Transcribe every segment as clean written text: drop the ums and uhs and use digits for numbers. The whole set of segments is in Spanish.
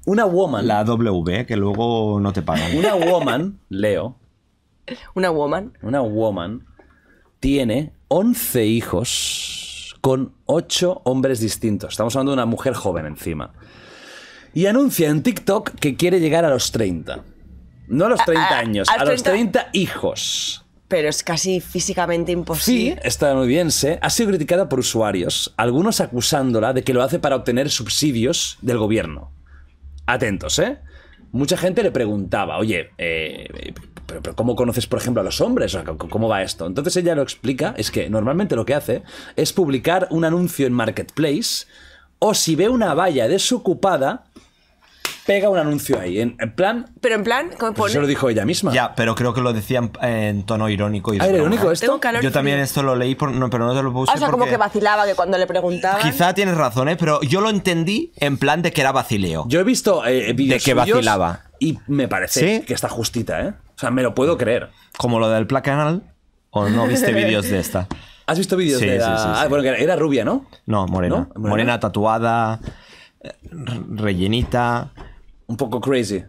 Una woman. La W, que luego no te pagan. Una woman, Leo. Una woman. Una woman tiene 11 hijos con 8 hombres distintos. Estamos hablando de una mujer joven encima. Y anuncia en TikTok que quiere llegar a los 30. No a los 30 años, a los 30 hijos. Pero es casi físicamente Sí, imposible. estadounidense ha sido criticada por usuarios, algunos acusándola de que lo hace para obtener subsidios del gobierno. Atentos, ¿eh? Mucha gente le preguntaba, oye, pero ¿cómo conoces, por ejemplo, a los hombres? O sea, ¿cómo va esto? Entonces ella lo explica, es que normalmente lo que hace es publicar un anuncio en Marketplace, o si ve una valla desocupada, pega un anuncio ahí, en plan... Pero en plan, ¿cómo Pues pone? eso lo dijo ella misma. Ya, pero creo que lo decían en tono irónico. Y ¿Ah, era broma. irónico esto? Tengo calor Yo y también frío. esto lo leí, pero no te lo puse O sea, como porque que vacilaba, que cuando le preguntaban... quizá tienes razón, ¿eh? Pero yo lo entendí en plan de que era vacileo. Yo he visto vídeos De que suyos vacilaba. y me parece ¿Sí? que está justita, ¿eh? O sea, me lo puedo creer. Como lo del Placanal. ¿O no viste vídeos de esta? ¿Has visto vídeos Sí, de la... sí, sí, sí. Ah, bueno, que era rubia, ¿no? No, morena. ¿No? Morena tatuada, rellenita. Un poco crazy.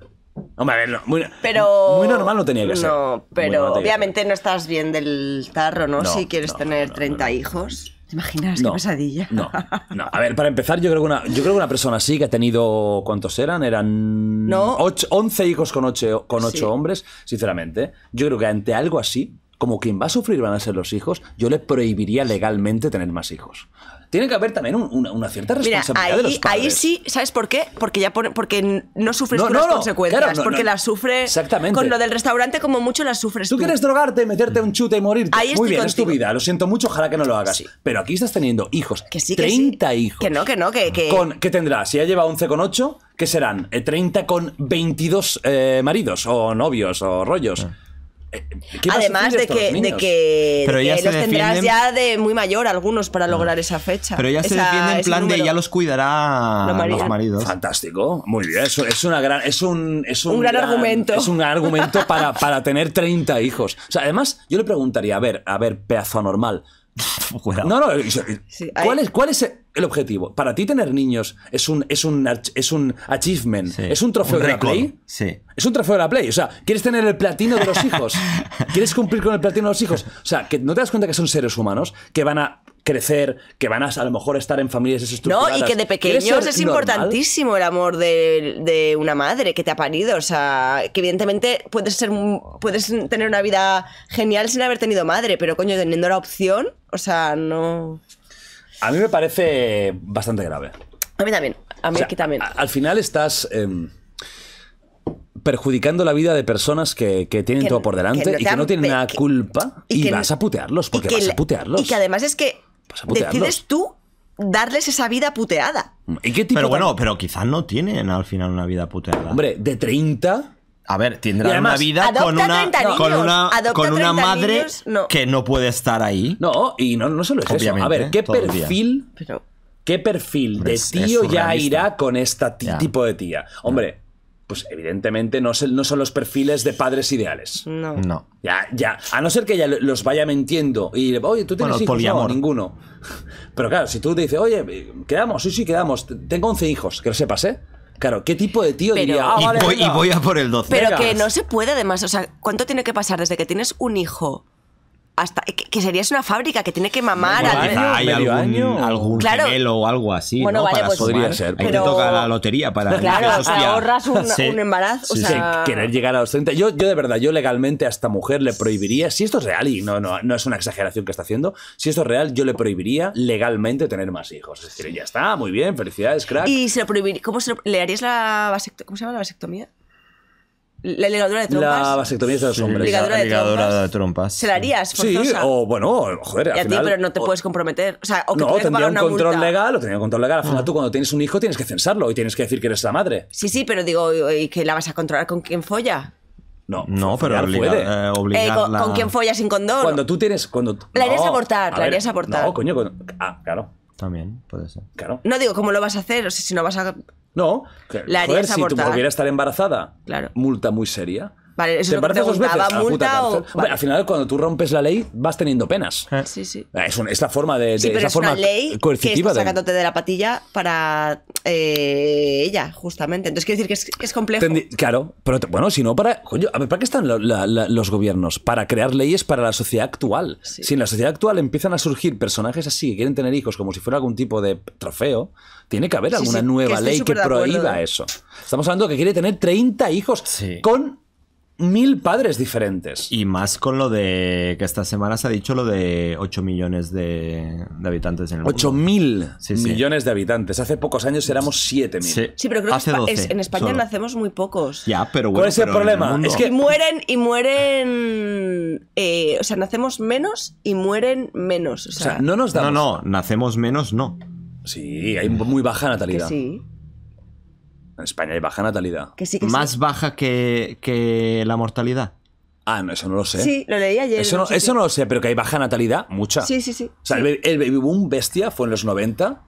Hombre, a ver, no, muy normal no tenía que ser. No, Muy pero normal tenía que obviamente no estás bien del tarro, ¿no? No, Si quieres no, tener no, 30 hijos. ¿Te imaginas? ser. Qué pesadilla. No. A ver, para empezar, yo creo que una persona así que ha tenido... ¿Cuántos eran? Eran... No. 11 hijos con 8 Sí. hombres, sinceramente. Yo creo que ante algo así, como quien va a sufrir van a ser los hijos, yo le prohibiría legalmente tener más hijos. Tiene que haber también una cierta Mira, responsabilidad de los padres. ahí sí, ¿sabes por qué? Porque ya porque no sufres No, tú las no, consecuencias, claro, no, porque no. las sufres Exactamente. con lo del restaurante como mucho las sufres tú. Tú quieres drogarte, meterte un chute y morirte. Ahí Muy estoy bien, es tu contigo. vida. Lo siento mucho, ojalá que no lo hagas. Sí. Pero aquí estás teniendo hijos. Que sí, 30 que sí. hijos. Que no, que... ¿Qué tendrá? Si ya lleva 11 con 8, ¿qué serán? 30 con 22 maridos o novios o rollos. ¿Qué va a Además sufrir de esto los que, niños? de que, Pero de ya que se los tendrás defienden- ya de muy mayor algunos para lograr esa fecha. Pero ya se defiende en ese plan de número. ya los cuidará Los maridos. los maridos. Fantástico, muy bien. Es una gran, es un gran argumento. Es un gran argumento para tener 30 hijos. O sea, además, yo le preguntaría, a ver, pedazo anormal. Cuidado. No, Sí, ¿cuál es el objetivo? Para ti tener niños es un achievement, Sí. es un trofeo Un de la récord. Play. Sí. Es un trofeo de la Play. O sea, ¿quieres tener el platino de los hijos? ¿Quieres cumplir con el platino de los hijos? O sea, que no te das cuenta que son seres humanos que van a crecer, que van a lo mejor estar en familias No, desestructuradas. y que de ¿Quieres pequeños ser es normal? importantísimo el amor de una madre que te ha parido. O sea, que evidentemente puedes tener una vida genial sin haber tenido madre, pero coño, teniendo la opción, o sea, no... A mí me parece bastante grave. A mí también, a mí O sea, aquí también. Al final estás perjudicando la vida de personas que tienen Que- todo por delante que no y te que no han- tienen nada que- culpa y y, que- vas a putearlos porque vas a putearlos. Y que además es que Vas a putearlos. decides tú darles esa vida puteada. ¿Y qué tipo Pero bueno, tan- pero quizás no tienen al final una vida puteada. Hombre, de 30... A ver, tendrán Y además, una vida adopta con una, 30 niños, adopta con una 30 madre niños, no. que no puede estar ahí. No, y no solo es eso. Obviamente, A ver, ¿qué todo el día. perfil... Pero... ¿Qué perfil Hombre, de es tío ya surrealista. irá con esta Ya. tipo de tía? Hombre, pues evidentemente no son los perfiles de padres ideales. No. No. Ya. A no ser que ella los vaya mintiendo y, oye, ¿tú tienes Bueno, el hijos? poliamor. No, ninguno. Pero claro, si tú te dices, oye, quedamos, sí, quedamos, tengo 11 hijos, que lo sepas, ¿eh? Claro, ¿qué tipo de tío Pero- diría, Y, vale, voy, venga"? y voy a por el 12. Pero Venga. que no se puede además, o sea, ¿cuánto tiene que pasar desde que tienes un hijo hasta que serías una fábrica que tiene que mamar? Bueno, al- Quizá hay medio año. algún Claro. gemelo o algo así, Bueno, ¿no? vale, Para pues- sumar. Podría ser, Ahí pero- te toca la lotería para... Claro, dices, o sea, hostia, ahorras sí. un embarazo. Sí, o sí. sea, Querer llegar a los 30. Yo de verdad, yo legalmente a esta mujer le prohibiría, si esto es real y no es una exageración que está haciendo, si esto es real, yo le prohibiría legalmente tener más hijos. Es decir, ya está, muy bien, felicidades, crack. Y se lo prohibiría. ¿Le harías la vasectomía? ¿Cómo se llama la vasectomía? La ligadura de trompas. La vasectomía es de los hombres. Ligadura de Ligadura trompas. de trompas. ¿Se la harías Sí, forzosa? o bueno, joder, Y al a ti, final... pero no te puedes comprometer. O sea, o que No, tengas que tendría pagar un una control multa. legal, o tendría un control legal. Al final tú cuando tienes un hijo tienes que censarlo y tienes que decir que eres la madre. Sí, pero digo, ¿y que la vas a controlar con quién folla? No, No, pero follar puede. obligarla... ¿Con quién folla sin condón? Cuando tú tienes... La harías No, abortar, a la ver, harías abortar. No, coño, claro, También, puede ser. claro. No digo, ¿cómo lo vas a hacer? O sea, si no vas a... No, La harías si tu abortar. mujer quiera estar embarazada, Claro. multa muy seria. Vale, eso ¿Te es lo que parece dos veces? preguntaba, A la puta multa o... cárcel. Hombre, al final, cuando tú rompes la ley, vas teniendo penas. Sí, sí. Es la forma de Sí, pero esa es forma una ley que coercitiva está de... sacándote de la patilla para ella, justamente. Entonces quiero decir que es complejo. Claro, pero bueno, si no para... Coño, a ver, ¿para qué están los gobiernos? Para crear leyes para la sociedad actual. Sí. Si en la sociedad actual empiezan a surgir personajes así que quieren tener hijos como si fuera algún tipo de trofeo, tiene que haber Sí, alguna sí, nueva que estoy ley que súper de acuerdo, prohíba eso. Estamos hablando de que quiere tener 30 hijos Sí. con 1000 padres diferentes. Y más con lo de que esta semana se ha dicho lo de 8 millones de habitantes en el mundo. 8.000 Sí, sí. millones de habitantes. Hace pocos años éramos 7.000. Sí. Sí, pero creo Hace que 12 en España solo. nacemos muy pocos. Ya, pero bueno. ¿Cuál es el pero en problema? mundo- Es que- Y mueren... o sea, nacemos menos y mueren menos. O O sea, sea, no nos damos... No, nacemos menos, no. Sí, hay muy baja que natalidad. sí. En España hay baja natalidad. Que sí, que Más sí. baja que la mortalidad. Ah, no, eso no lo sé. Sí, lo leí ayer. Eso en no, un sitio. eso no lo sé, pero que hay baja natalidad, mucha. Sí, sí, sí. O sea, Sí. el baby boom bestia fue en los 90,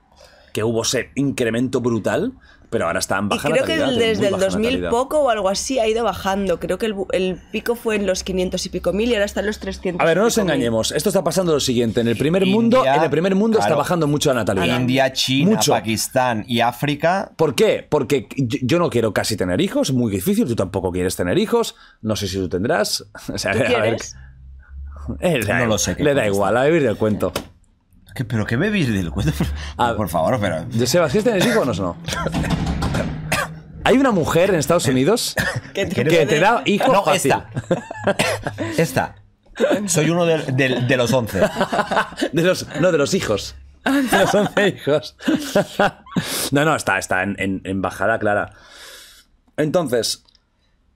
que hubo ese incremento brutal, pero ahora está en Y baja creo que natalidad. desde muy el baja 2000 natalidad. poco o algo así ha ido bajando. Creo que el pico fue en los 500 y pico mil y ahora está en los 300. A ver, no y nos pico mil. engañemos. Esto está pasando lo siguiente. En el primer India, mundo, está claro. bajando mucho la natalidad. India, China, Mucho. Pakistán y África. ¿Por qué? Porque yo no quiero casi tener hijos, es muy difícil, tú tampoco quieres tener hijos, no sé si tú tendrás. O sea, ¿Tú a ver, quieres? No lo sé qué Le da contestar. igual, a vivir del cuento. ¿Pero qué bebís del cuento? Ah, Por favor, pero... Joseba, ¿quieres tener hijos o no? Hay una mujer en Estados Unidos Que que te da hijos No, fácil. esta. Soy uno de los 11. De los hijos. De los 11 hijos. No, está en bajada clara. Entonces,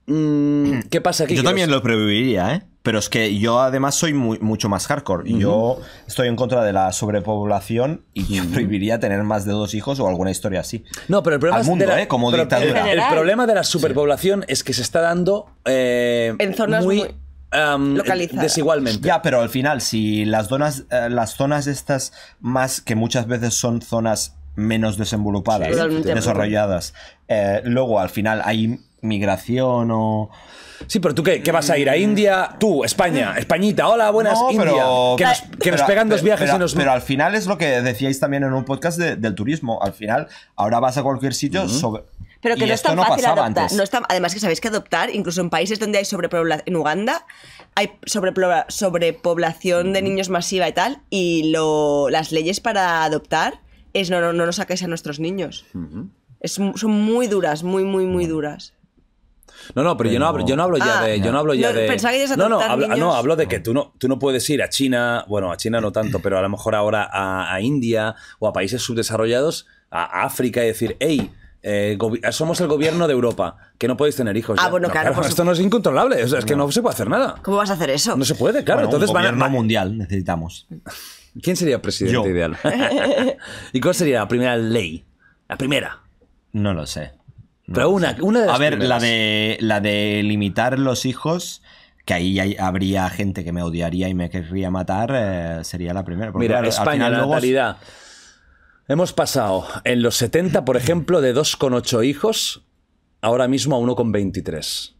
¿qué pasa aquí? Yo Que también los- lo prohibiría, ¿eh? Pero es que yo además soy mucho más hardcore. Yo estoy en contra de la sobrepoblación y yo prohibiría tener más de 2 hijos o alguna historia así. No, pero el problema Al es mundo, de la, como pero dictadura. En el general. problema de la superpoblación es que se está dando En zonas muy localizadas. desigualmente. Ya, pero al final, si las zonas estas más, que muchas veces son zonas menos desenvolupadas, Sí, totalmente. desarrolladas, luego al final hay migración o... Sí, pero tú qué vas a ir a India, tú, España, Españita, hola, buenas, No, India. pero- Que nos pegan dos viajes pero, y nos. pero al final es lo que decíais también en un podcast del turismo. Al final, ahora vas a cualquier sitio sobre... Pero que y no es esto tan no fácil pasaba adoptar. antes. No es tan- además que sabéis que adoptar, incluso en países donde hay sobrepoblación, en Uganda, hay sobrepoblación de niños masiva y tal, y las leyes para adoptar es no nos saquéis a nuestros niños. Son muy duras, muy duras. No, pero yo no hablo ya Ah, de. Yo no hablo ya no, de. pensaba que ibas a no, adoptar niños. hablo de que tú no puedes ir a China, bueno, a China no tanto, pero a lo mejor ahora a India o a países subdesarrollados, a África y decir, hey, somos el gobierno de Europa, que no podéis tener hijos. Ah, ya". bueno, No, claro, por esto no es incontrolable, o sea, es que no se puede hacer nada. ¿Cómo vas a hacer eso? No se puede, claro. Bueno, Entonces un van a. gobierno mundial necesitamos. ¿Quién sería el presidente Yo. ideal? ¿Y cuál sería la primera ley? La primera. No lo sé. No Pero lo una sé. de las A ver, primeras. la de limitar los hijos, que ahí habría gente que me odiaría y me querría matar, sería la primera. Porque, Mira, claro, al España, final la luego- natalidad. Hemos pasado en los 70, por ejemplo, de 2,8 hijos, ahora mismo a 1,23.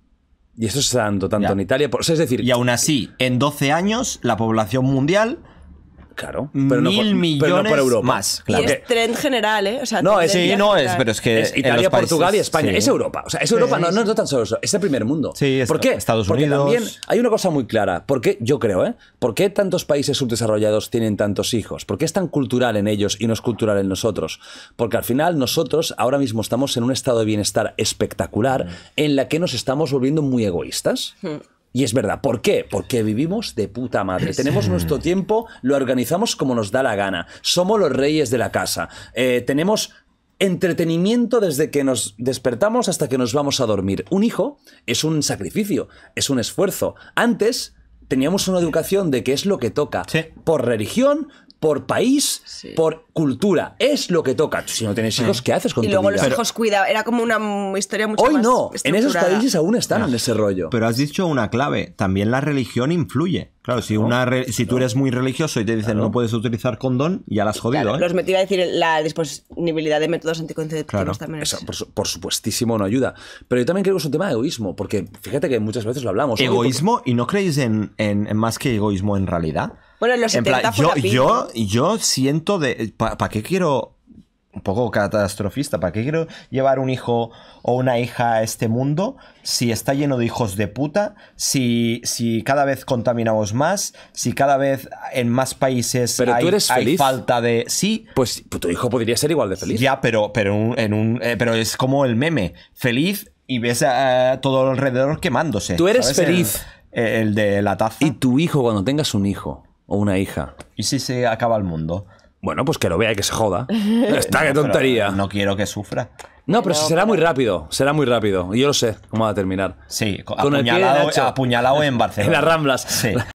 Y eso se está dando tanto Ya. en Italia. O sea, es decir, Y aún así, en 12 años, la población mundial, claro, pero no por, 1.000 millones pero no por Europa. más. Y Claro. es trend general, ¿eh? O sea, No, es- tendencia Sí, no es, general. pero es que. Es en Italia, los países- Portugal y España. sí. Es Europa. O sea, es Europa, no tan solo eso. Es el primer mundo. Sí, ¿Por qué? Estados Porque Unidos. también hay una cosa muy clara. ¿Por qué? Yo creo, ¿por qué tantos países subdesarrollados tienen tantos hijos? ¿Por qué es tan cultural en ellos y no es cultural en nosotros? Porque al final nosotros ahora mismo estamos en un estado de bienestar espectacular en la que nos estamos volviendo muy egoístas. Y es verdad. ¿Por qué? Porque vivimos de puta madre. Tenemos nuestro tiempo, lo organizamos como nos da la gana. Somos los reyes de la casa. Tenemos entretenimiento desde que nos despertamos hasta que nos vamos a dormir. Un hijo es un sacrificio, es un esfuerzo. Antes teníamos una educación de qué es lo que toca. Sí. Por religión, por país, Sí. por cultura. Es lo que toca. Si no tienes hijos, ¿qué haces con Y tu luego vida? los hijos cuida. Era como una historia mucho Hoy más no, en esos estructurada. países aún están en ese rollo. Pero has dicho una clave, también la religión influye. Claro, si tú eres muy religioso y te dicen no puedes utilizar condón, ya la has jodido, Claro, ¿eh? los metí a decir la disponibilidad de métodos anticonceptivos Claro. también. Eso, por supuestísimo, no ayuda. Pero yo también creo que es un tema de egoísmo, porque fíjate que muchas veces lo hablamos. Oye, Egoísmo, ¿y no creéis en más que egoísmo en realidad? Bueno, en los En 70 plan, fue la pil, ¿no? yo siento de... ¿Para qué quiero... Un poco catastrofista, ¿para qué quiero llevar un hijo o una hija a este mundo si está lleno de hijos de puta, si cada vez contaminamos más, si cada vez en más países Pero tú eres hay feliz. falta de... Sí, Pues tu hijo podría ser igual de feliz. ya, pero es como el meme, feliz y ves a todo alrededor quemándose. Tú eres ¿sabes? feliz. El de la taza. Y tu hijo, cuando tengas un hijo o una hija, ¿Y si se acaba el mundo? bueno, pues que lo vea y que se joda. Está, qué tontería. Pero no quiero que sufra. No, pero será muy rápido. Será muy rápido. Y yo lo sé cómo va a terminar. Sí, Con el pie de Nacho. apuñalado en Barcelona. En las Ramblas. Sí.